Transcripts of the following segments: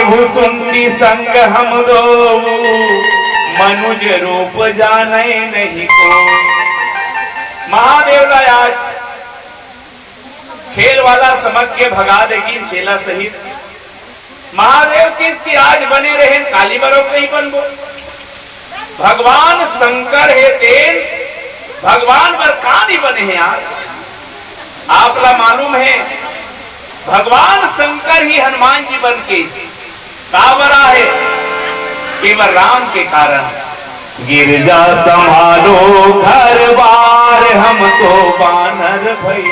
भुसुंडी संग हम दो, मनुज रूप जाने नहीं को। महादेव आज खेल वाला समझ के भगा देगी चेला सहित। महादेव किसकी आज बने रहे काली बरो कहीं बनबो। भगवान शंकर है तेल, भगवान पर कहानी बने हैं आज। आपला मालूम है भगवान शंकर ही हनुमान जी बन के कावरा है केवल राम के कारण। गिरजा संभालो घर बार हम तो बानर भई।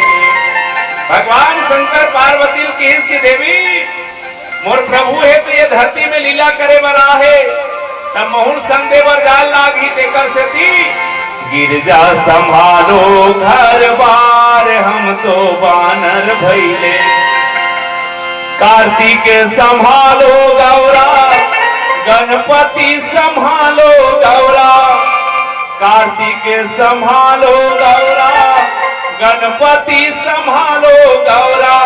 भगवान शंकर पार्वती की देवी मोर प्रभु है तो ये धरती में लीला करे बरा है तब मोहन संग देवर जाल लागी देकर से थी। गिरजा संभालो घर बार हम तो बानर भइले। कार्तिक संभालो गौरा गणपति संभालो गौरा। कार्तिक संभालो गौरा गणपति संभालो गौरा।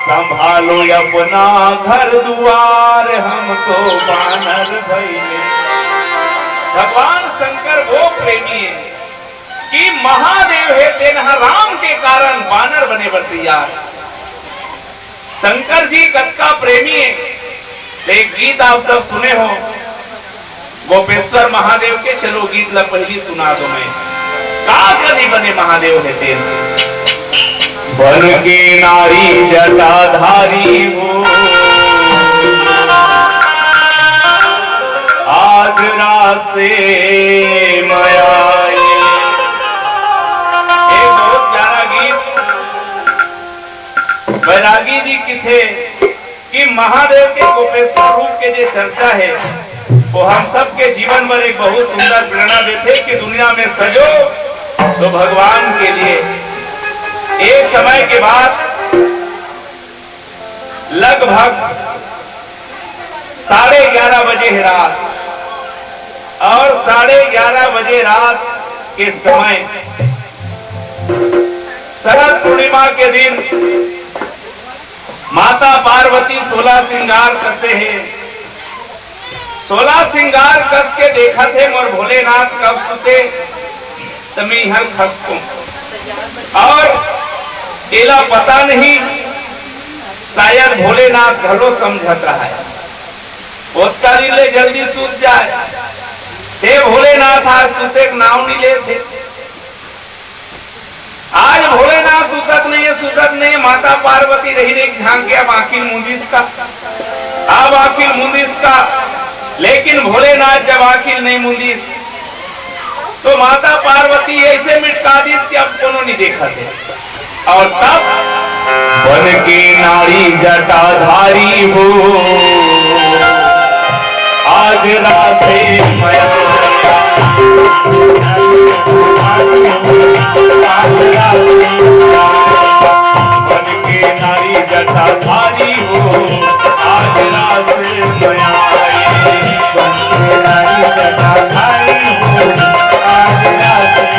संभालो अपना घर द्वार हम तो बानर भइले। भगवान शंकर वो प्रेमी है कि महादेव है तेनहा राम के कारण बानर बने बरतियार। शंकर जी कत्का प्रेमी है। एक गीत आप सब सुने हो गोपेश्वर महादेव के, चलो गीत ला पहली सुना दो। मैं का कभी बने महादेव है तेन बन के नारी जटाधारी हो। आज रासे मयाई। एक बहुत प्यारा गीत बैरागी जी की थे कि महादेव के गोपेश्वर रूप के जो चर्चा है वो हम सब के जीवन में एक बहुत सुंदर प्रेरणा देते कि दुनिया में सजो तो भगवान के लिए। एक समय के बाद लगभग 11:30 बजे है रात और 11:30 बजे रात के समय शरद पूर्णिमा के दिन माता पार्वती 16 श्रृंगार कसे है। 16 श्रृंगार कस के देखा थे मोर भोलेनाथ कब सुते तमी हर खसको और केला पता नहीं शायद भोलेनाथ घलो समझत रहा है उत्तरी ले जल्दी सूत जाए। हे भोलेनाथ आज सुते नाव नहीं लेते। आज भोलेनाथ सुतत नहीं माता पार्वती रही रही झांक गया आखिर मुंदिस का। अब आखिर मुंदिस का लेकिन भोलेनाथ जब आखिर नहीं मुंदिस तो माता पार्वती ऐसे मिटका दी कि अब कोनो नहीं देखा थे। और तब बन की नारी जटाधारी हो आज रासे बन के नारी जटाधारी हो आज रासे नारी जटाधारी हो आज रासे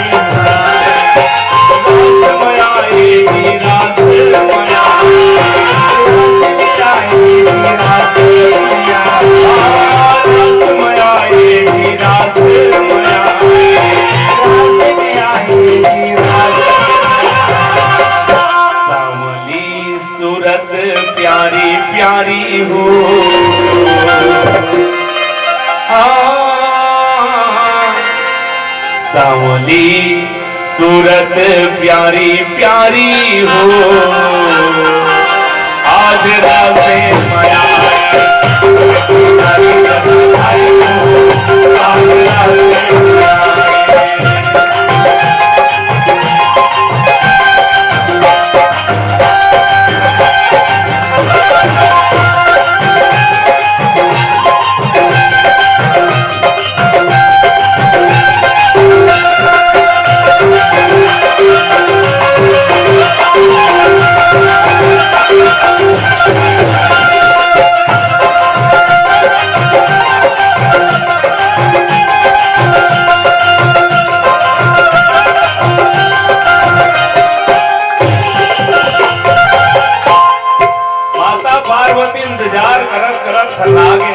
सूरत प्यारी प्यारी हो सावली सूरत प्यारी प्यारी हो आज रासे माया अब इंतजार करत करत थल्ला गए।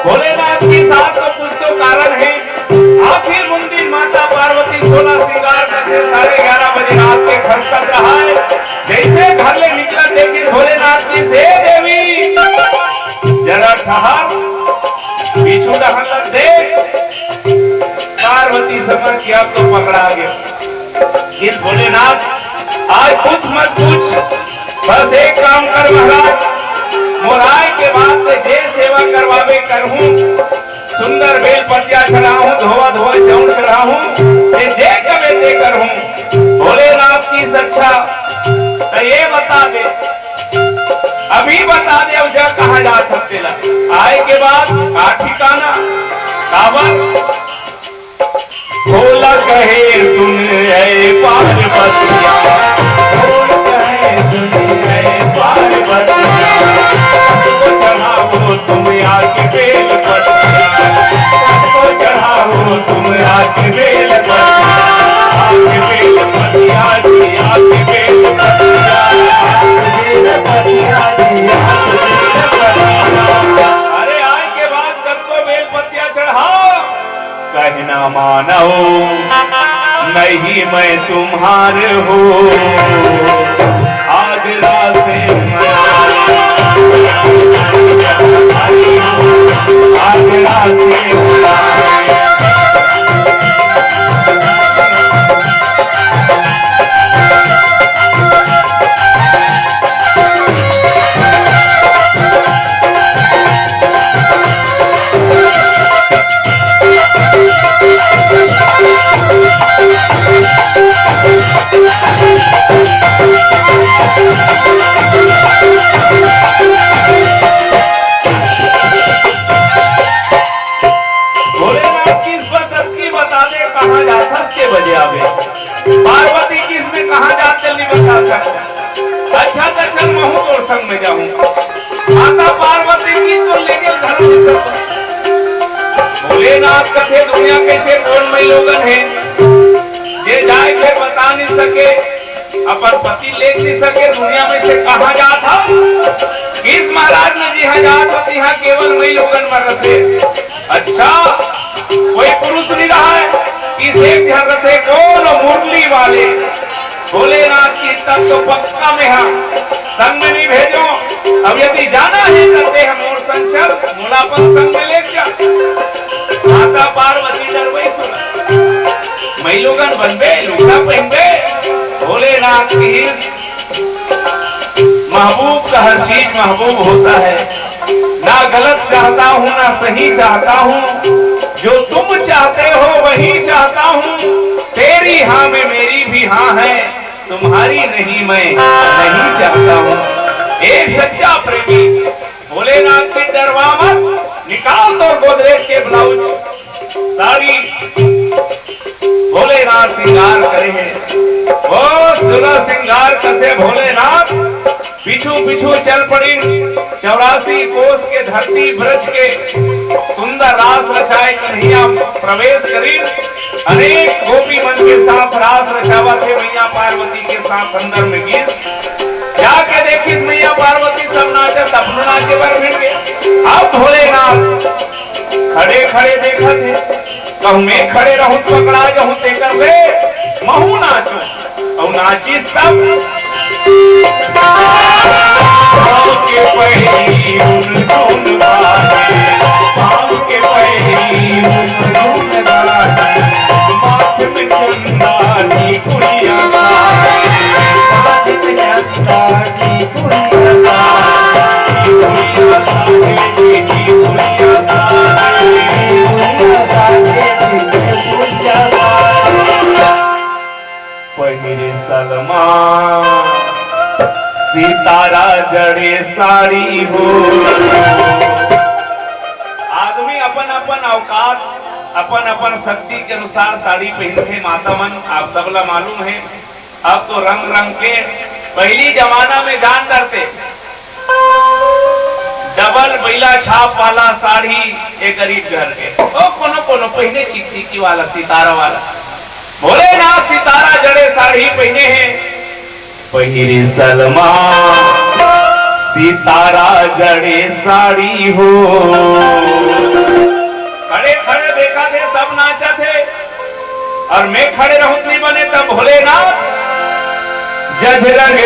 भोलेनाथ के साथ तो कुछ तो कारण है। आखिर मुंदिर माता पार्वती 16 श्रृंगार से 11:30 बजे रात के खसकत रहा है। जैसे घर ले निकला देखी भोलेनाथ की से देवी जरा ठहर पीछू डहल देख। पार्वती समझ किया तो पकड़ा गया। ये भोलेनाथ आज कुछ मत पूछ, बस एक काम कर महाराज, मोराय के बाद जे सेवा करवावे करहूं, सुंदर बेल पतिया चढ़ाऊं, धोवा धोवा चौन चढ़ाऊं, जे कवे ते करहूं। भोलेनाथ की सच्चा तो ये बता दे, अभी बता दे उसे कहा जा सकते ला। आए के बाद का ठिकाना काबर भोला कहे सुन है पार्वतिया, भोला कहे सुन है पार्वतिया, तो चढ़ाओ तुम आके बेल पतिया, तो चढ़ाओ तुम आके बेल पतिया, आके बेल पतिया जी, आके बेल पतिया, आके बेल पतिया जी, आके बेल पतिया। अरे आए के बाद तब तो बेल पतिया चढ़ाओ। कहना मानो नहीं मैं तुम्हारे हो, आज रात से आज रात से बजे आवे। पार्वती की इसमें कहा जाते नहीं बता सकता। अच्छा तो चल महू तोर संग में जाऊं। माता पार्वती की तो लेके धर्म सब भोलेनाथ कथे दुनिया कैसे कौन मई लोगन है, ये जाए फिर बता नहीं सके, अपन पति ले नहीं सके, दुनिया में से कहा जाता किस महाराज ने जी जात यहाँ केवल मई लोगन मर रहे। अच्छा कोई पुरुष नहीं रहा है, इसे ध्यान रखे कौन मुरली वाले भोलेनाथ की तब तो पक्का में हाँ संग में नहीं भेजो। अब यदि जाना है करते हम और संचल मुलापन संग में ले जा। माता पार्वती डरवई सुना मई लोगन बनबे लूटा पहनबे। भोलेनाथ की महबूब का हर चीज महबूब होता है, ना गलत चाहता हूँ ना सही चाहता हूँ, जो तुम चाहते हो वही चाहता हूँ, तेरी हाँ में मेरी भी हाँ है, तुम्हारी नहीं मैं नहीं चाहता हूँ। एक सच्चा प्रेमी भोलेनाथ के डरवा मत, निकाल दो गोदरेज के ब्लाउज साड़ी, भोलेनाथ श्रृंगार करे हैं। वो सुलह श्रृंगार कसे भोलेनाथ पिछू पिछू चल पड़ी। 84 कोस के धरती ब्रज के सुंदर रास रचाए कन्हैया प्रवेश करी। अनेक गोपी मन के साथ रास रचावा थे मैया पार्वती के साथ अंदर में गीस। जाके देखी मैया पार्वती सब नाचत अपनो नाचे पर मिल गए। अब भोलेनाथ खड़े खड़े देखा थे, कहूँ मैं खड़े रहूं पकड़ा जाऊं ते कर ले महू नाचो और नाची सब के पहली धुन बाजे, के पहली धुन बाजे, माथे में चंदा की कुड़िया माथे में चंदा की कुड़िया पहिरे सलमान सितारा जड़े साड़ी हो। आदमी अपन अपन औकात अपन अपन शक्ति के अनुसार साड़ी पहनते माता मन, आप सबला मालूम है। अब तो रंग रंग के, पहली जमाना में जान करते डबल बैला छाप वाला साड़ी एक गरीब घर के तो कोनो कोनो पहने चिकचिकी वाला सितारा वाला। भोलेनाथ सितारा जड़े साड़ी पहने हैं। पहिरे सलमान सितारा जड़े साड़ी हो। खड़े खड़े देखा थे सब नाचा थे और मैं खड़े रहूं नहीं बने तब भोलेनाथ जज रंग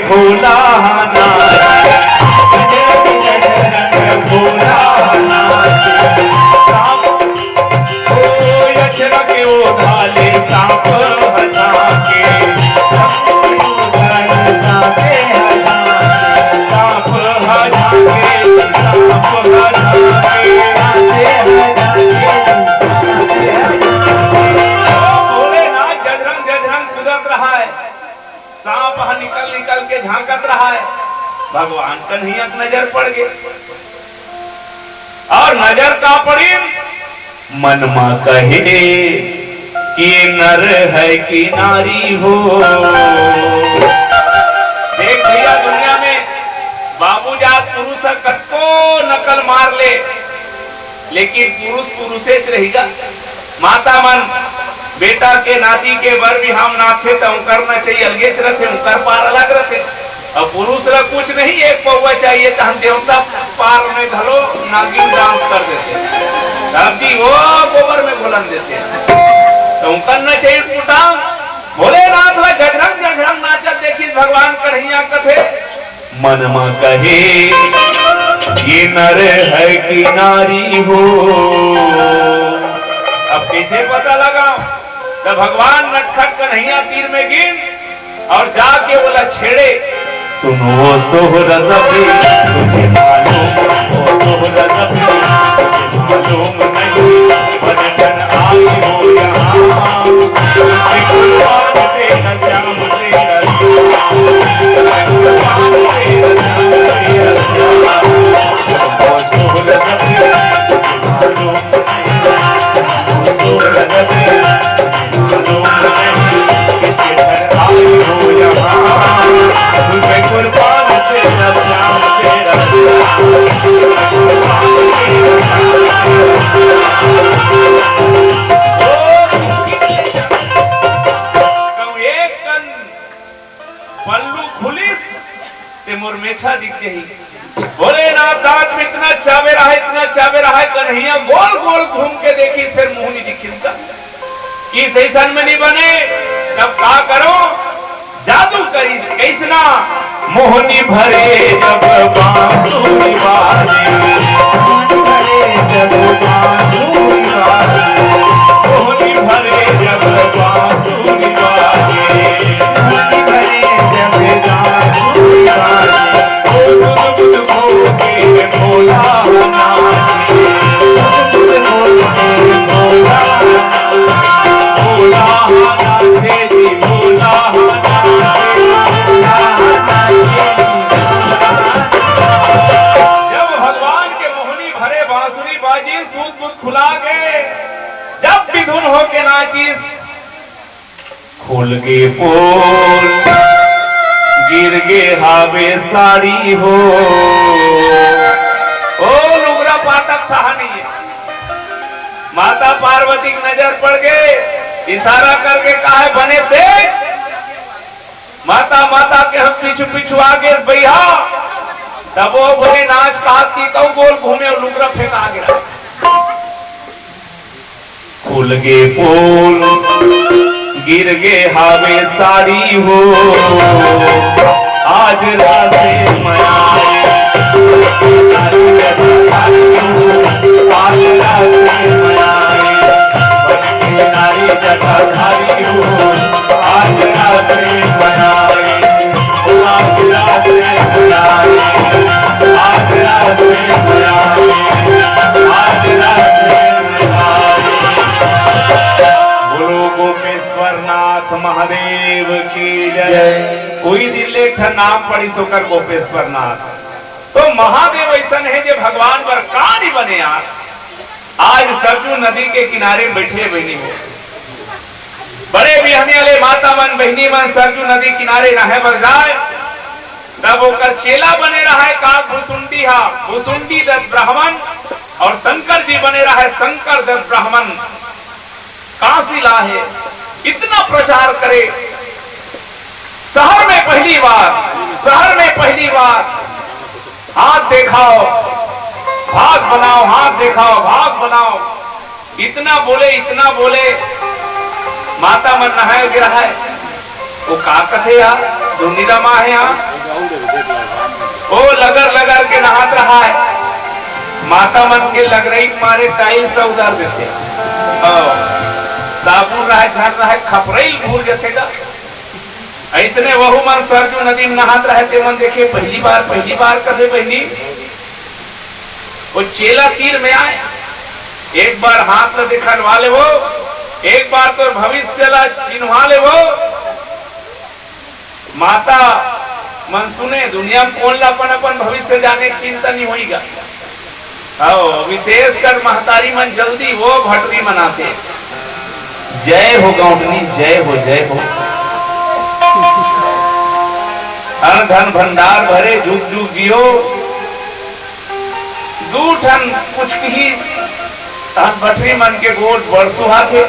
फूला के उधाले सांप हटा के सांप निकल निकल के झांकत रहा है। भगवान कन्हैया नजर पड़ गई और नजर का पड़ी मनमा कहे कि नर है कि नारी हो। देख भैया दुनिया में बाबू जात पुरुष कत्को नकल मार ले लेकिन पुरुष पुरुषे रहेगा। माता मन बेटा के नाती के बर भी हम नाथे तो करना चाहिए अलगे रहते कर पार अलग रहते और पुरुष ला कुछ नहीं एक पौवा चाहिए तो हम देवता पार में घलो नागिन डांस कर देते धरती वो गोबर में घुलन देते तो करना चाहिए पुटा। भोलेनाथ ला जगरंग नाचत देखी भगवान कन्हैया कथे मनमा कहे ये नर है कि नारी हो। अब कैसे पता लगा तो भगवान नटखट कन्हैया तीर में गिन और जाके बोला छेड़े सुनो सोहरा जबी तुझे मालूम सोहरा जबी तुझे मालूम नहीं बनजन आई हो यहाँ कुर्बान तेरा श्याम तेरा सोहरा जबी सोहरा जबी पल्लू खुलिस ते मुरमेछा दिखते ही भोलेनाथ दांत में इतना चावे रहा है कन्हैया गोल गोल घूम के देखी फिर मुंह नहीं दिखिसका कि सही सन में नहीं बने तब का करो जादू करी कैसना मोहनी भरे जब बांसुरी बाजे मोहनी भरे जब बांसुरी बाजे भोला खुला गए जब भी धुन हो के नाचिस खुल गे पोल गिर गे हावे साड़ी हो। ओ लुगरा पाठक सहानी माता पार्वती की नजर पड़ गए इशारा करके कहा बने थे माता माता के हम पीछू पीछू आगे भैया तब वो बोले नाच कहती कौ गोल घूमे और लुगरा फेंक आगे खुल गे पोल गिर गे हावे साड़ी हो। आज रासे मनाए आज रासे मनाए नारी जटाधारी हो। आज रासे मनाए आज रासे मनाए आज रासे मनाए आज रासे गोपेश्वरनाथ महादेव की जय। कोई दिल्ली का नाम पड़ी सोकर गोपेश्वरनाथ तो महादेव ऐसा है जो भगवान पर कहानी बने यार। आज सरजू नदी के किनारे बैठे बहनी हो बड़े बिहने वाले माता मन बहनी मन सरजू नदी किनारे रहे बर जाए तब ओकर चेला बने रहा है का भुसुंडी दत्त ब्राह्मण और शंकर जी बने रहा है शंकर दत्त ब्राह्मण काशी लाहे इतना प्रचार करे शहर में पहली बार शहर में पहली बार हाथ दिखाओ भाग बनाओ, हाथ दिखाओ भाग बनाओ, इतना बोले माता मन नहाए गिरा है। वो का कथे यार जो निरमा है यहाँ वो लगर के नहात रहा है। माता मन के लग रही मारे टाइल्स उधार देते साबुन रहा झड़ रहा है खपरेल भूल जातेगा। ऐसने वहु मन सरजू नदी में नहात रहे थे मन देखे पहली बार कथे बहनी वो चेला तीर में आए। एक बार हाथ न दिखा ले वो, एक बार तो भविष्य ला चिन्हवा ले वो। माता मन सुने दुनिया में कौन लापन अपन भविष्य जाने की चिंता नहीं होगा। विशेष कर महतारी मन जल्दी वो भटरी मनाते। जय हो गौंडनी जय हो अन धन भंडार भरे जुग जुग जियो। दूठन कुछ ही भटरी मन के गोद बरसुहा थे।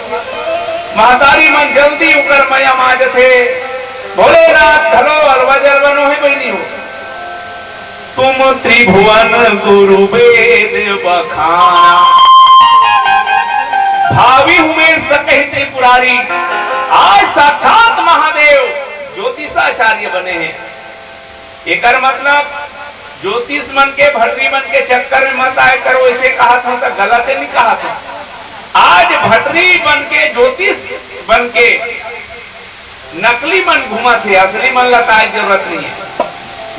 महतारी मन जल्दी उकर मया माज थे। भोले रात धरो अलवजर बनो है बहनी हो। तुम त्रिभुवन गुरु वेद बखाना भावी उमेर सकहि त्रिपुरारी। आज साक्षात महादेव ज्योतिषाचार्य बने हैं। एकर मतलब ज्योतिष मन के भटरी मन के चक्कर में मत आए करो ऐसे कहा था तो गलत नहीं कहा था। आज भटरी बन के ज्योतिष बन के नकली मन घुमा थे, असली मन लताए जरूरत नहीं है।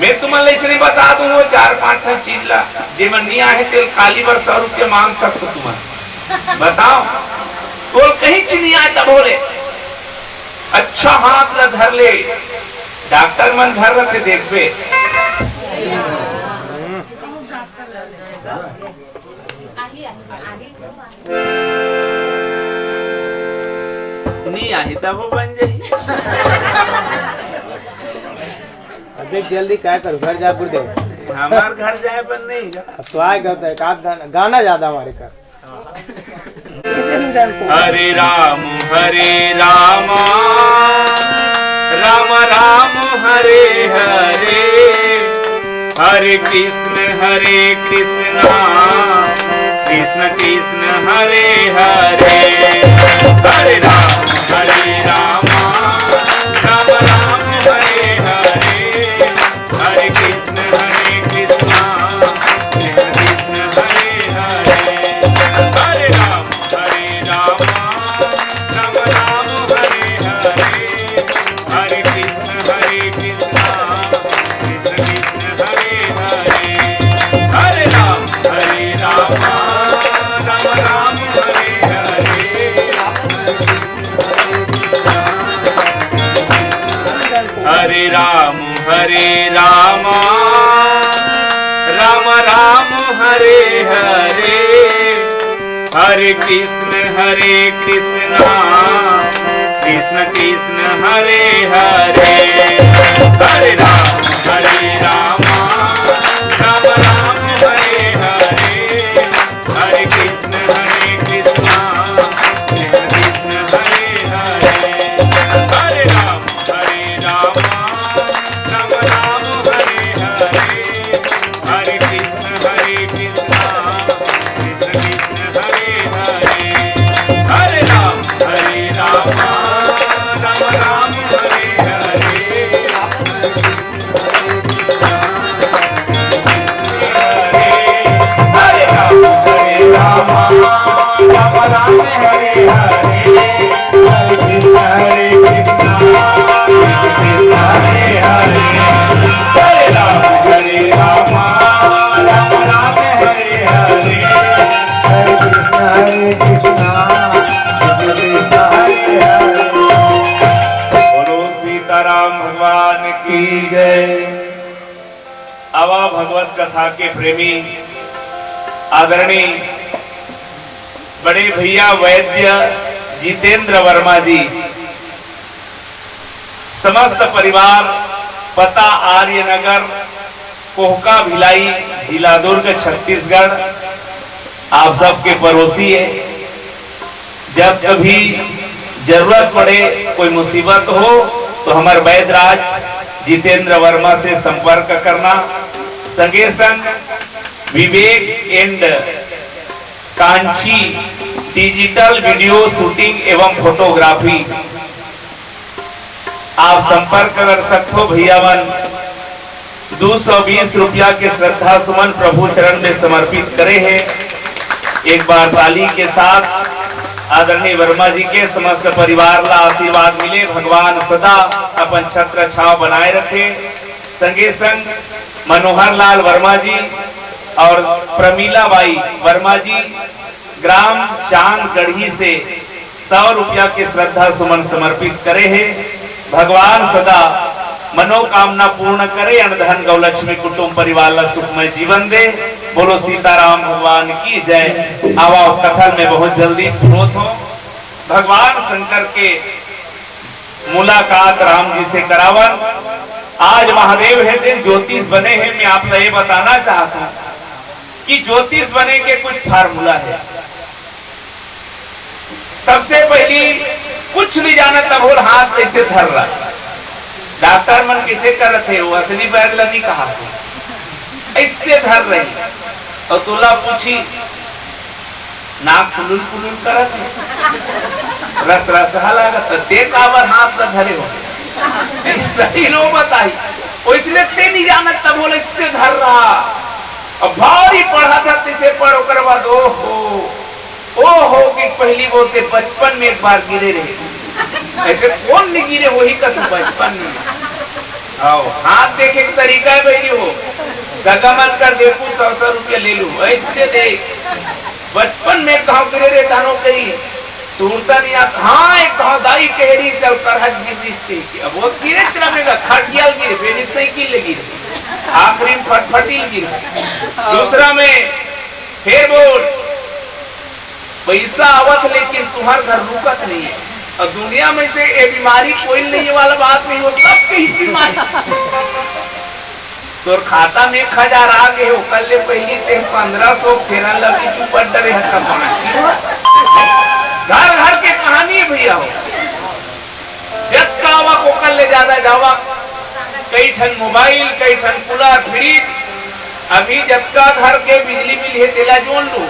मैं तुम्हें इसलिए बता दूं वो 4-5 चीज ला जे मन नहीं आए तेल काली बर 100 रुपये मांग सकते तुम्हें बताओ तो कहीं चीज नहीं आए तब बोले अच्छा हाथ ला धर ले। डॉक्टर मन धर रहे देख पे नहीं आई तब वो बन जाए। देख जल्दी क्या करूँ घर जा गुरुदेव। हमार घर जाए पर नहीं अब तो आएगा तो एक आध गाना ज्यादा हमारे घर। हरे राम राम राम हरे हरे हरे कृष्ण कृष्ण कृष्ण हरे हरे। हरे राम राम राम हरे हरे हरे कृष्ण कृष्ण कृष्ण हरे हरे। हरे राम राम राम हरे हरे हरे कृष्ण कृष्ण कृष्ण हरे हरे। हरे राम राम राम हरे हरे हरे राम राम हरे हरे हरे कृष्ण कृष्ण कृष्ण हरे हरे। हरे राम राम राम हरे हरे हरे कृष्ण कृष्ण कृष्ण हरे हरे। हरे राम राम राम हरे हरे हरे कृष्ण कृष्ण कृष्ण हरे हरे। हरे राम राम राम हरे हरे हरे राम राम हरे हरे हरे कृष्ण कृष्ण हरे हरे। हरे राम राम हरे हरे हरे कृष्ण कृष्ण हरे हरे। बोलो सीताराम भगवान की जय। आवा भगवत कथा के प्रेमी आदरणीय बड़े भैया वैद्य जितेंद्र वर्मा जी, समस्त परिवार पता आर्यनगर कोहका भिलाई जिला दुर्ग छत्तीसगढ़ आप सबके पड़ोसी है। जब कभी जरूरत पड़े कोई मुसीबत हो तो हमारे वैद्यराज जितेंद्र वर्मा से संपर्क करना। संगे संग Vivek and Kanchi digital video shooting एवं फोटोग्राफी आप संपर्क कर सकते हो। भैयावन 220 रुपया के श्रद्धा सुमन प्रभु चरण में समर्पित करे हैं। एक बार ताली के साथ आदरणीय वर्मा जी के समस्त परिवार ला आशीर्वाद मिले, भगवान सदा अपन छत्र छाव बनाए रखे। संगे संग मनोहर लाल वर्मा जी और प्रमीला बाई वर्मा जी ग्राम चांदगढ़ी से 100 रुपया के श्रद्धा सुमन समर्पित करे हैं। भगवान सदा मनोकामना पूर्ण करे, अनधन गौलक्ष्मी कुटुंब परिवार ला सुखमय जीवन दे। बोलो सीताराम भगवान की जय। आवा कथन में बहुत जल्दी प्रोत हो। भगवान शंकर के मुलाकात राम जी से करावन। आज महादेव है दिन ज्योतिष बने हैं। मैं आपको ये बताना चाहता हूं कि ज्योतिष बने के कुछ फार्मूला है। सबसे पहली कुछ नहीं जाना तब बोल हाथ कैसे धर रहा। डॉक्टर मन किसे कर थे वो असली बैग लगी कहा ऐसे धर रही और तुला पूछी नाक फुलुल फुलुल करत है रस रस लागत ते काबर हाथ का धरे हो सही लो बताई। इसलिए ते नहीं जानत तब बोले इससे धर रहा और भारी पढ़ा था तिसे पढ़ कर बाद ओहो कि पहली बोलते बचपन में एक बार गिरे रहे। ऐसे कौन नहीं गिरे वही का तू बचपन में आओ हाथ देखे के तरीका है भाई हो सगमन कर देखू 100 रुपया ले लू ऐसे देख बचपन में कहा गिरे रे तानो कही सूरता नहीं हाँ एक कहा दाई कहरी से करहट गिरी अब वो गिरे चलेगा खटियाल गिरे बेनी साइकिल लगी आखिरी फटफटी गिरे। दूसरा में फिर बोल पैसा आवत लेकिन तुम्हार घर रुकत नहीं है और दुनिया में से ये बीमारी कोई नहीं वाला बात नहीं, वो सबके ही बीमारी। तो खाता में 1000 आ गए हो कल ले पहली ते 1500 फेरा लगी तू पड़ डरे है सब घर घर के कहानी है भैया हो। जब कावा को कल ले ज्यादा जावा कई ठन मोबाइल कई ठन कूलर फ्रिज। अभी जब का घर के बिजली बिल है तेला जोड़ लो।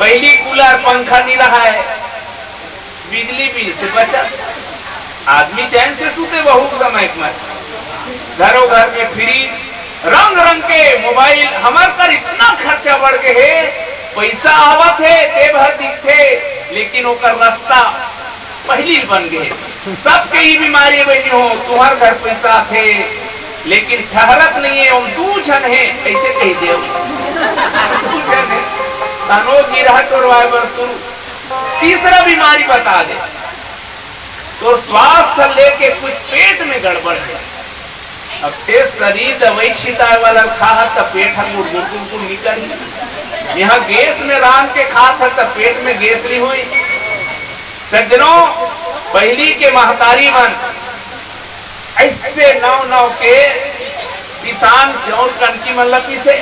पहली कूलर पंखा नहीं रहा है बिजली बिल से बचा आदमी चैन से सूते बहुत समय में। घरों घर में फ्रिज रंग रंग के मोबाइल हमार पर इतना खर्चा बढ़ के है पैसा आवत है ते भर दिखते लेकिन ओकर रास्ता पहली बन गए। सबके ही बीमारी बनी हो तुम्हार घर पैसा थे लेकिन ठहरत नहीं है। हम 2 जन है ऐसे कही दे तीसरा बीमारी बता दे तो स्वास्थ्य लेके कुछ पेट में गड़बड़ है। अब ते शरीर दवाई छिटाए वाला खा तो पेट गुड़ निकल यहाँ गैस में रान के खा था तो पेट में गैस नहीं हुई। सज्जनों पहली के महतारी मन ऐसे नौ के किसान चौल कनकी मतलब पीसे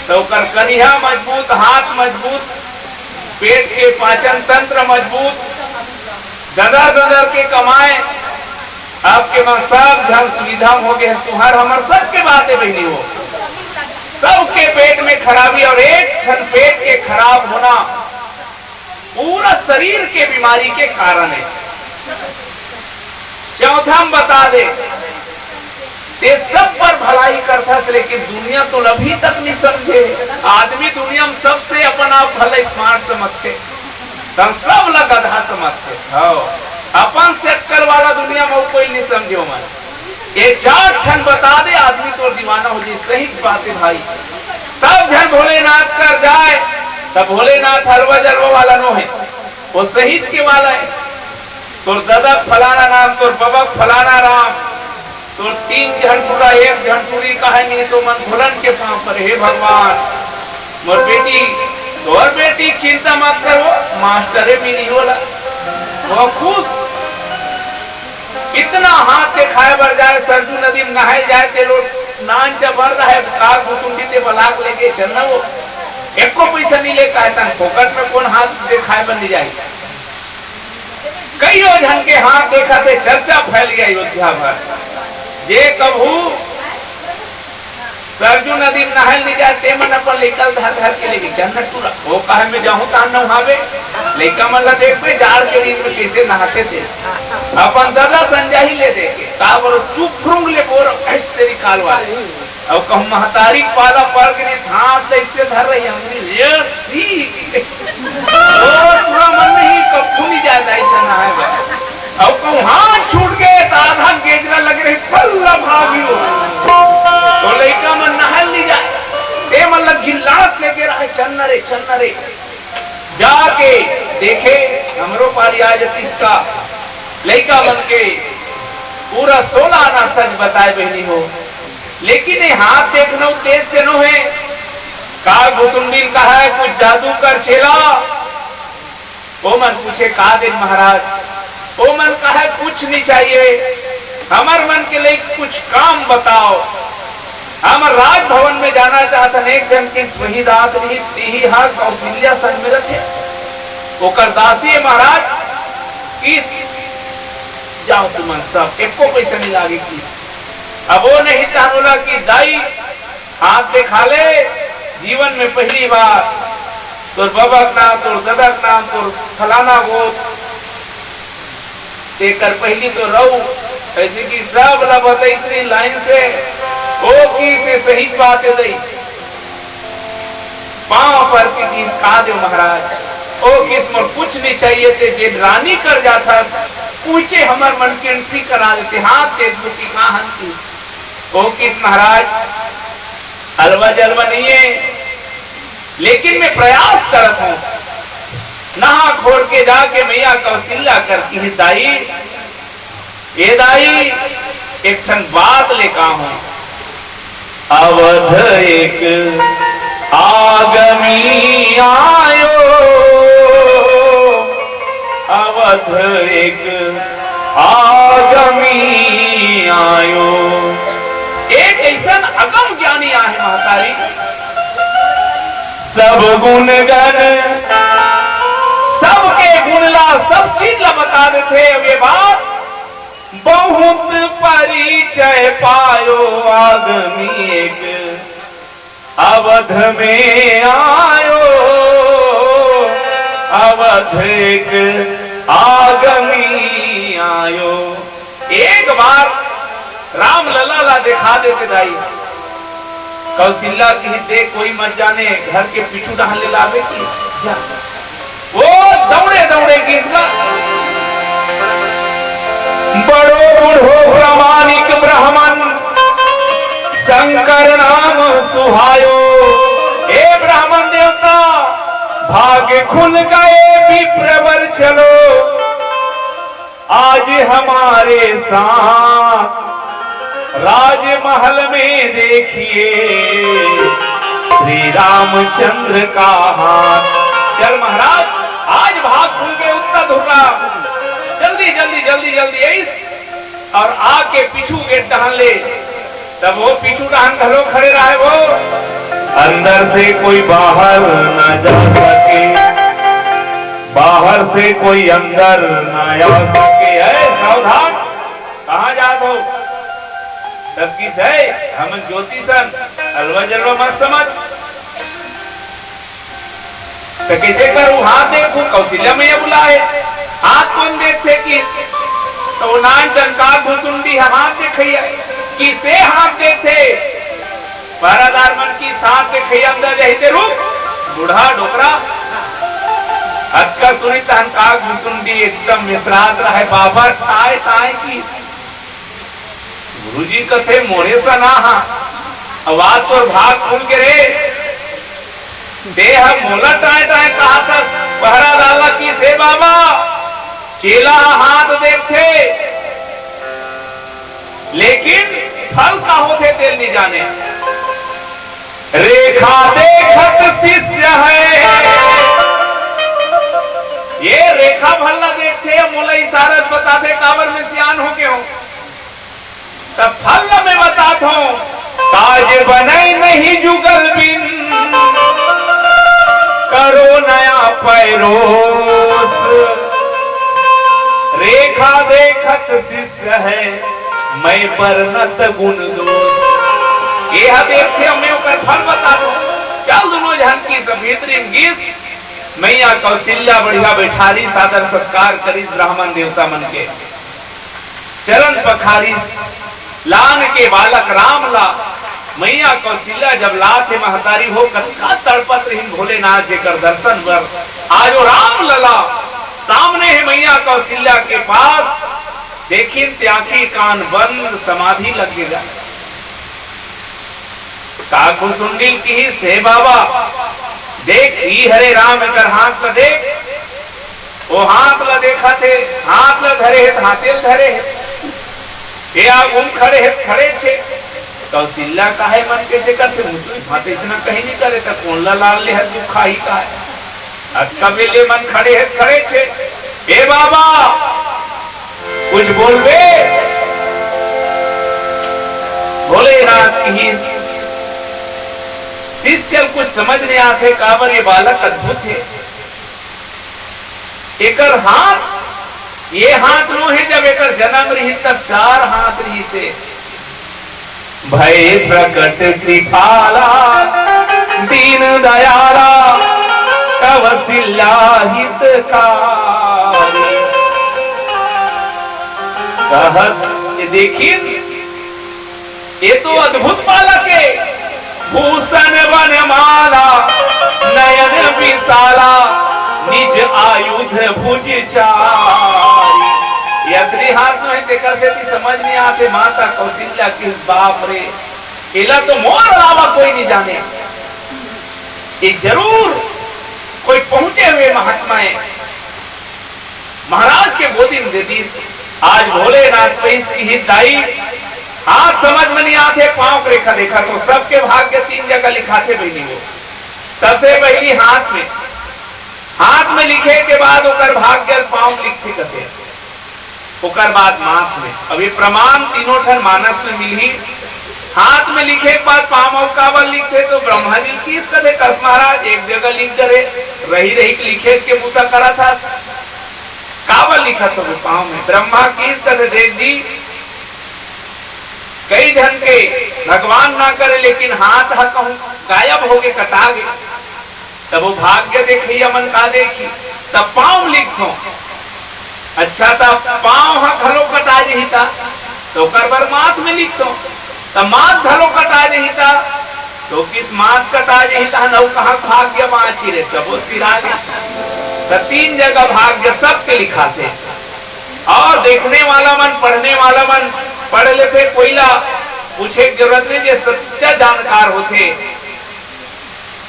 तो कर कनिया मजबूत हाथ मजबूत पेट के पाचन तंत्र मजबूत ददर ददर के कमाए। आपके वहां सब धन सुविधा हो गए तुम्हार हमार सबके बातें बहनी हो। सबके पेट में खराबी और एक ठन पेट के खराब होना पूरा शरीर के बीमारी के कारण है। चौथा हम बता दे ये सब पर भलाई करता है लेकिन दुनिया तो अभी तक नहीं समझे। आदमी दुनिया में सबसे अपन आप भले स्मार्ट समझते तो सब लग गधा समझते अपन सेक्टर वाला दुनिया में कोई नहीं समझो। मैं ये 4 ठन बता दे आदमी तो दीवाना हो जाए। सही बात है भाई। सब जन भोलेनाथ कर जाए तब भोलेनाथ हलवा जलवा वाला नो है वो शहीद के वाला है। तो दादा फलाना नाम तो बाबा फलाना राम तो 3 झंटूरा 1 झंटूरी कहानी तो मन भोलन के पांव पर हे भगवान मोर बेटी और बेटी चिंता मत करो मास्टर भी नहीं होला वो खुश इतना हाथ के खाए बर जाए सरजू नदी में नहाए जाए ते लोग नान चबर रहा है कार गुसुंडी ते बलाक लेके चलना वो एको पैसा नहीं लेता है फोकट में कौन हाथ दे खाए बन जाए। कई जन के हाथ देखा थे, चर्चा फैल गया अयोध्या भर। जे कभू सरजू नदी में नहल नहीं जाते मन अपन लेकर धर धर के लेके चल टूरा वो कहे में जाऊं तान नहावे लेका मन ला देख पे जार के दिन में कैसे नहाते थे अपन दादा संजय ही ले देके काबर चुप फ्रुंग ले बोर ऐसे निकालवा और कहूं महतारी पाला पर के हाथ ऐसे धर रही अंगली ये सी और पूरा मन नहीं कब नहीं जाता ऐसा नहाए और कहूं हाथ छूट गए तो आधा गेजरा लग रही पल्ला भागियो तो लड़का मन नहल नहीं जाए ते मन लग गिल्लात लेके रहे चलना रे जाके देखे हमरो पारी आज इसका लड़का बन के पूरा 16 आना सच बताए बहनी हो लेकिन ये हाथ देखना तेज से नो है का घुसुंडीन का है कुछ जादू कर छेला वो मन पूछे का दिन महाराज वो मन का है कुछ नहीं चाहिए हमार मन के लिए कुछ काम बताओ हम राजभवन में जाना चाहते एक जन की वही रात नहीं हार कौशल्या सन्मिलित है वो करदासी है महाराज किस जाओ तुम सब एक को पैसा नहीं लागे की अब वो नहीं बोला कि दाई हाथ दिखा ले जीवन में पहली बार तोर बाबा का नाम तोर दादा का नाम तोर फलाना वो देकर पहली तो रहू ऐसे कि सब लबत इसरी लाइन से ओ की से सही बात है दई पांव पर की किस का दो महाराज ओ किस में कुछ नहीं चाहिए थे जे रानी कर जाता पूछे हमार मन की एंट्री करा देते हाथ दे दो की कहां हंसी ओ किस महाराज हलवा जलवा नहीं है लेकिन मैं प्रयास करता हूं नहा खोल के जाके मैया कौशल्या करती है दाई ये दाई एक ठन बात लेका हूं अवध एक आगमी आयो अवध एक आगमी आयो एक ऐसा अगम ज्ञानी आहे महतारी सब गुण गण सबके गुणला सब चीज ला बता देते ये बात बहुत परिचय पायो आगमी एक अवध में आयो अवध एक आगमी आयो एक बार राम लला ला दिखा देते दाई कौशल्या की देख कोई मत जाने घर के पीछू डाल ले लावे की जा वो दौड़े दौड़े किसका बड़ो बूढ़ो प्रामाणिक ब्राह्मण शंकर नाम सुहायो हे ब्राह्मण देवता भाग्य खुल गए विप्रवर चलो आज हमारे साथ राजमहल में देखिए श्री रामचंद्र का हाथ चल महाराज आज भाग खुल के उत्तर धुका जल्दी जल्दी जल्दी जल्दी इस और आके पीछू गेट टहन ले तब वो पीछू टहन घरों खड़े रहे वो अंदर से कोई बाहर न जा सके बाहर से कोई अंदर न आ सके है सावधान कहाँ जात हो तब किस है हम ज्योतिषन अलवा जलवा मत समझ तो कैसे करूं हाथ देखू कौशल्या मैया बुलाए हाथ कौन देखते कि तो नान चंकार घुसुंडी हाथ देखिए किसे हाथ देखते पहरादार मन की साथ देखिए अंदर रहते रुक बूढ़ा डोकरा अक्का सुनी तहनकार घुसुंडी एकदम मिसरात रहे बाबर ताए ताए की गुरुजी कथे मोरे सा ना आवाज तो भाग खुल के रे देह मोला टाए टाए कहा था पहरा डाला की से बाबा चेला हाथ देखते लेकिन फल का होते तेल नहीं जाने रेखा देखत शिष्य है ये रेखा भल्ला देखते मोला इशारत बताते काबर में सियान हो के हो तब फल में बताता हूं काज बने नहीं जुगल बिन करो नया पैरोस रेखा देखत शिष्य है मैं परनत गुण दोष। ये देखते हमें ओकर फल बता दो। चल दोनों जानकी सभेतरीन गीस मैया कौशल्या बढ़िया बैठारी सादर सत्कार करी ब्राह्मण देवता मन के चरण पखारी लान के बालक राम ला। मैया कौशल्या जब लाथे महतारी हो कथा तड़पत रही भोलेनाथ जी कर दर्शन पर आज वो राम लला सामने है मैया कौशल्या के पास। देखिन त्याखी कान बंद समाधि लगेगा काकू सुंडिल की से बाबा देख ही हरे राम कर हाथ ला देख वो हाथ ला देखा थे हाथ ला धरे है हाथेल धरे है या घूम खड़े है खड़े छे। कौशल्या का है मन कैसे करते मुझे इस हाथे से ना कहीं नहीं करे तो कौन ला लाल ले है दुखा ही का है कबीले मन खड़े है खड़े छे। ए बाबा कुछ बोलबे भोलेनाथ की शिष्य कुछ समझ नहीं आते काबर ये बालक अद्भुत है। एकर हाथ ये हाथ नो है जब एकर जन्म रही तब 4 हाथ रही से भय प्रकट कृपाला दीन दयाला कौशल्या हितकारी। कहत देखिए ये तो अद्भुत बालक है भूषण वनमाला नयन विशाला निज आयुध भुज चारी। असली हाथ में देखा से समझ नहीं आते माता कौशल्या किस बाप रे इला तो मोर अलावा कोई नहीं जाने। ये जरूर कोई पहुंचे हुए महात्माएं महाराज के गोदी में देती। आज भोलेनाथ पैस की हितदाई हाथ समझ में नहीं आते पांव की रेखा देखा तो सबके भाग्य 3 जगह लिखाते बहनी वो सबसे पहली हाथ में लिखे के बाद ओकर भाग्य पांव लिखते कहते ओकर बाद माथ में। अभी प्रमाण तीनों ठन मानस में मिली हाथ में लिखे के बाद पांव कावल लिखते तो ब्रह्मा जी किस कदे कस महाराज एक जगह लिख करे रही लिखे के मुता करा था कावल लिखा तो पांव में ब्रह्मा किस कदे देख दी कई जन के भगवान ना करे लेकिन हाथ कहूं गायब हो गए कटा गए तब वो भाग्य देखी मन का देखी तब पांव लिखो अच्छा तब पांव घलो कटा जही था तो कर माथ में लिखो तब माथ घलो कटा जही था तो किस माथ कटा जही था नौ कहा भाग्य बाँची रे सब सिरा 3 जगह भाग्य सबके लिखाते और देखने वाला मन पढ़ने वाला मन पढ़ लेते कोईला पूछे जरूरत नहीं जे सच्चा जानकार होते।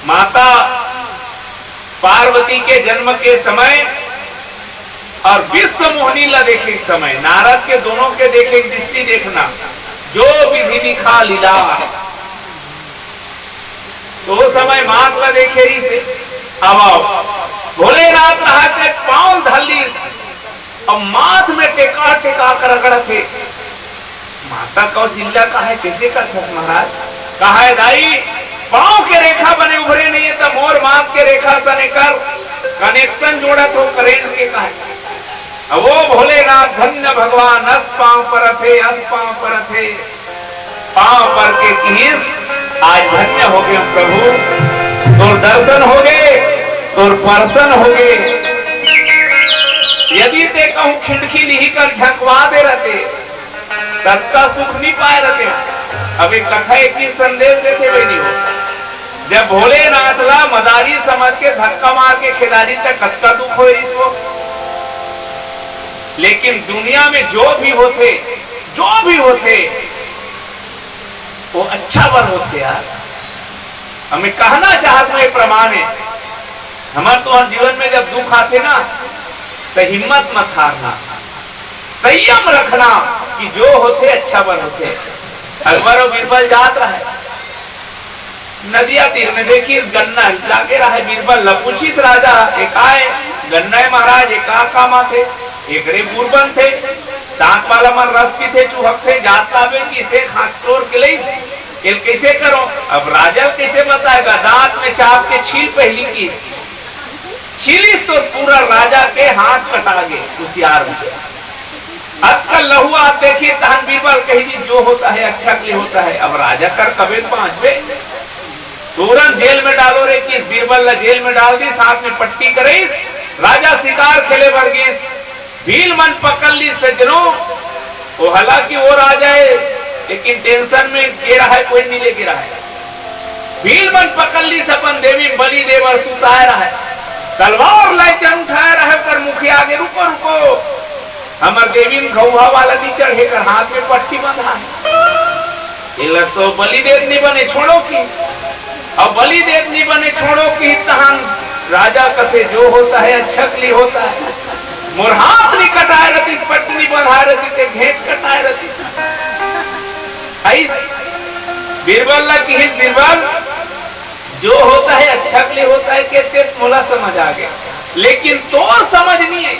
माता पार्वती के जन्म के समय और विश्व मोहिनी ला देखे समय नारद के दोनों के देखे दृष्टि देखना जो विधि लिखा लीला तो समय मात ला देखे ही से अब भोलेनाथ नहाते पांव धली और माथ में टेका टेका कर रगड़ थे। माता कौशल्या का है कैसे करते महाराज कहा है दाई पांव के रेखा बने उभरे नहीं है तो मोर माथ के रेखा सने कर कनेक्शन जोड़ा तो करेंट के कहा है। वो भोलेनाथ धन्य भगवान अस पांव पर थे पांव पर के किस आज धन्य हो गए प्रभु तोर दर्शन हो गए तोर पर्सन हो गए। यदि ते कहूं खिड़की लिही कर झंकवा दे रहते तब का सुख नहीं पाए रहते। अभी कथा एक ही संदेश देते हुए नहीं हो जब भोलेनाथ ला मदारी समझ के धक्का मार के खिलाड़ी तक कत्ता दुख हो इसको लेकिन दुनिया में जो भी होते वो अच्छा वर होते यार। हमें कहना चाहते हैं प्रमाण है हमारे तो जीवन में जब दुख आते ना तो हिम्मत मत हारना संयम रखना कि जो होते अच्छा वर होते। अकबर और बीरबल जात रहा है नदिया तीर में देखिए गन्ना लागे रहा है बीरबल लपूछिस राजा एक आए गन्ना महाराज एक काम थे एक बुरबन थे दांत वाला मन रस भी थे चूहक थे जात लावे किसे खाट तोड़ के ले कैसे करो। अब राजा कैसे बताएगा दांत में चाप के छील पहली की छीलिस तो पूरा राजा के हाथ कटा गए कुशियार में आजकल लहुआ देखिए तहन बीरबल कही दी जो होता है अच्छा के लिए होता है। अब राजा कर कबे पांचवे तुरंत जेल में डालो रे किस बीरबल ला जेल में डाल दी, साथ में पट्टी करीस। राजा शिकार खेले वर्गीस भील मन पकड़ ली सज्जनों। वो हालांकि वो राजा है लेकिन टेंशन में गिरा है, कोई नहीं ले गिरा है। भील मन पकड़ ली सपन देवी बलि देवर सुताया रहा है, तलवार लाइचन उठाया रहा है पर मुखिया आगे रुको रुको, हमर देवी घौहा वाला नहीं चढ़े कर हाथ में पट्टी बंधा है। तो बलि देव नहीं बने छोड़ो की, अब बलि देव नहीं बने छोड़ो की तहन राजा कथे जो होता है अच्छा के लिए होता है। मोर हाथ नहीं कटाए रहती, पट्टी नहीं बंधाए रहती, ते घेंच कटाए रहती। बीरबल ला की बीरबल जो होता है अच्छा के लिए होता है कहते मोला समझ आ गया, लेकिन तो समझ नहीं है।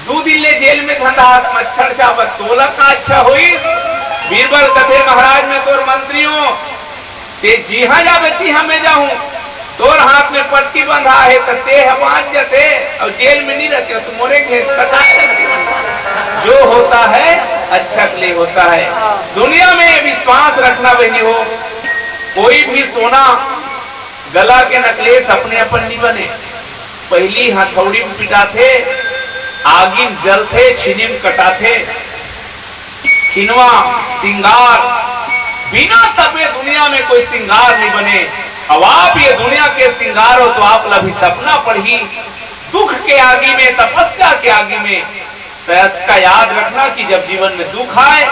2 दिन ले जेल में धंधास मच्छर चावत तोला का अच्छा हुई। बीरबल कथे महाराज में तोर मंत्रियों ते जी हाँ जा बेटी हमें जाऊं, तोर हाथ में पट्टी बंधा है तो ते बांध जाते और जेल में नहीं रहते तो मोरे घेंच कटा। जो होता है अच्छा के लिए होता है। दुनिया में विश्वास रखना बहनी हो, कोई भी सोना गला के नकलेस अपने अपन नहीं बने। पहली हथौड़ी में पिटाथे, आगी में जलते, छिनी में कटाथे, खिनवा सिंगार बिना तपे दुनिया में कोई सिंगार नहीं बने। अब आप ये दुनिया के सिंगार हो तो आप अभी तपना पड़ी। दुख के आगे में, तपस्या के आगे में का याद रखना कि जब जीवन में दुख आए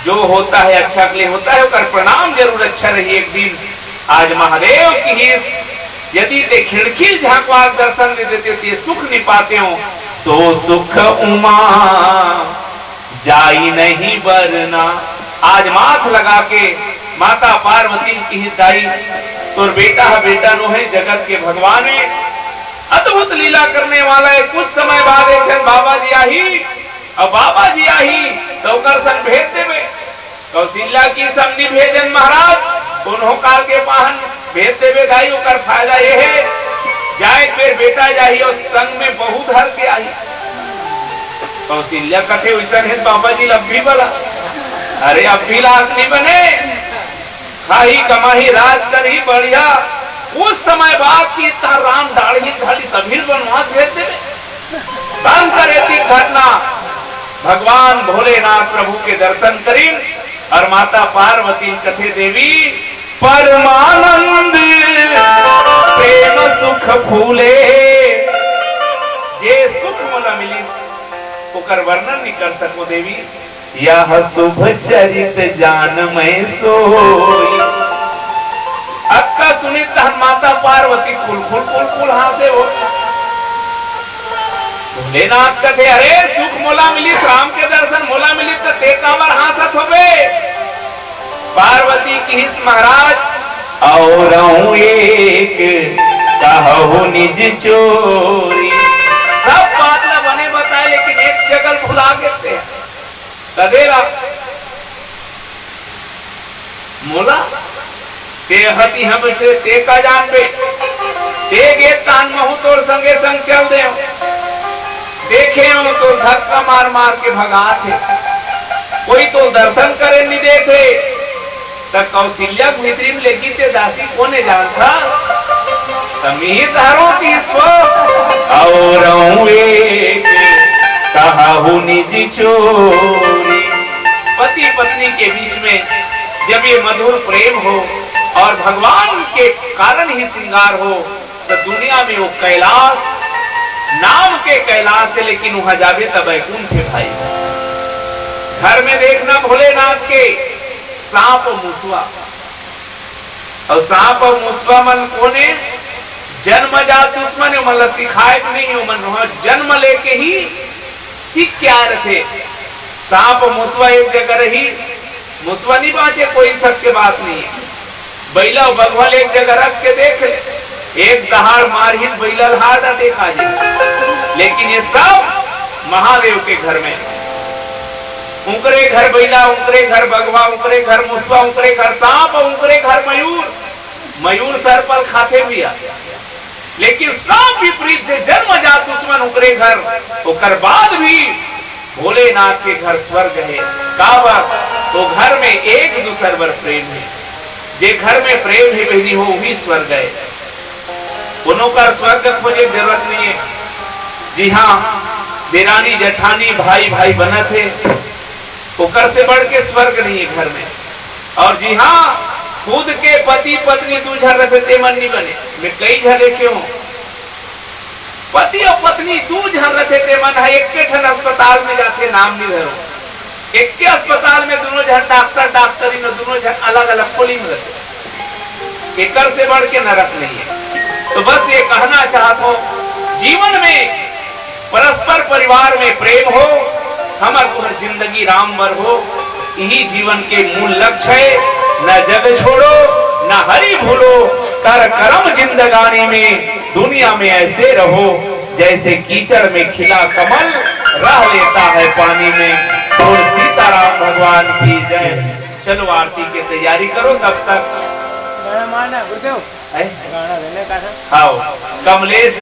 जो होता है अच्छा के लिए होता है, और प्रणाम जरूर अच्छा रही। एक दिन आज महादेव की हिस यदि ते खिड़की झांकवार दर्शन दे देते ते सुख नहीं पाते हो, सो सुख उमा जाई नहीं बरना। आज माथ लगा के माता पार्वती की हिदाई तोर बेटा है, बेटा नो है, जगत के भगवान है, अद्भुत लीला करने वाला है। कुछ समय बाद एक दिन बाबा जी आई, अब बाबा जी आई तो संग भेज देवे। कौशल्या की समझी भेजन महाराज उन्हों काल के पाहन भेज देवे गाई। ओकर फायदा ये है जाए फिर बेटा जाही और संग में बहुत हर के आई। कौशल्या कथे वैसा है बाबा जी लब्बी वाला, अरे अब भी लाख नहीं बने, खाही कमाही राज करी बढ़िया। उस समय बाद की राम डाढ़ी खाली सभी बनवास भेज देवे। बंद करे थी घटना, भगवान भोलेनाथ प्रभु के दर्शन करी और माता पार्वती कथे देवी परमानंद प्रेम सुख फूले। जे सुख मोला मिलिस ओकर वर्णन नहीं कर सको देवी। यह शुभ चरित जान मैं सोई। अक्का सुनी तहन माता पार्वती कुल कुल कुल कुल हासे हो। भोलेनाथ कथे अरे सुख मोला मिली, राम के दर्शन मोला मिली तो ते काबर हासत होबे। पार्वती की हिस महाराज और एक कहू निज चोरी। सब बात न बने बताए लेकिन एक जगह भुला गए कदेरा मोला ते हती हम से ते का जान पे ते गे तान महु तोर संगे संग चल दे देखे हो तो धक्का मार मार के भगा थे। कोई तो दर्शन करे नहीं देते तब कौशल्या भीतरी में लेगी ते दासी कोने जानता तमी तारो की इसको और कहू निज चोरी। पति पत्नी के बीच में जब ये मधुर प्रेम हो और भगवान के कारण ही श्रृंगार हो तो दुनिया में वो कैलाश नाम के कैलाश है, लेकिन वहां जावे तब वैकुंठ है भाई। घर में देखना भोलेनाथ के सांप मुसवा, और सांप और मुसवा मन कोने जन्मजात दुश्मन मतलब सिखाए नहीं हो मन जन्म लेके ही सीख के आए थे। सांप मुसवा एक जगह रही, मुसवा नहीं बाँचे कोई शक के बात नहीं है। बैला बगवल एक जगह रख के देख ले, एक दहाड़ मारहित बैला हार ना देखा जाए। लेकिन ये सब महादेव के घर में, उनके घर बैला, उनके घर बगवा, उनके घर मुसवा, उनके घर सांप, उनके घर मयूर। मयूर सर पर खाते भी आ, लेकिन सब विपरीत से जन्मजात दुश्मन उनके घर। ओकर बाद भी भोलेनाथ के घर स्वर्ग है। कावर तो घर में एक दूसर पर प्रेम है, जे घर में प्रेम है बहनी हो वही स्वर्ग है। दोनों का स्वर्ग खोजे जरूरत नहीं है। जी हाँ, देरानी जेठानी भाई भाई बना थे, ओकर से बढ़ के स्वर्ग नहीं है घर में। और जी हाँ, खुद के पति पत्नी दू झन रहे ते मन नहीं बने। मैं कई झले क्यों पति और पत्नी दू झन रहे थे मन है, एक के ठन अस्पताल में जाते नाम नहीं धरो, एक के अस्पताल में दोनों जन डॉक्टर डॉक्टरी में दोनों जन अलग अलग पोलिंग रहते, एकर से बढ़ के नरक नहीं है। तो बस ये कहना चाहता हूं, जीवन में परस्पर परिवार में प्रेम हो, हमार पूरा जिंदगी रामवर हो, यही जीवन के मूल लक्ष्य है। न जग छोड़ो न हरि भूलो, कर कर्म जिंदगानी में, दुनिया में ऐसे रहो जैसे कीचड़ में खिला कमल रह लेता है पानी में। और सीताराम भगवान की जय। चलो आरती की तैयारी करो, तब तक गाना मारना गुरुदेव, गाना देने का था। आओ कमलेश।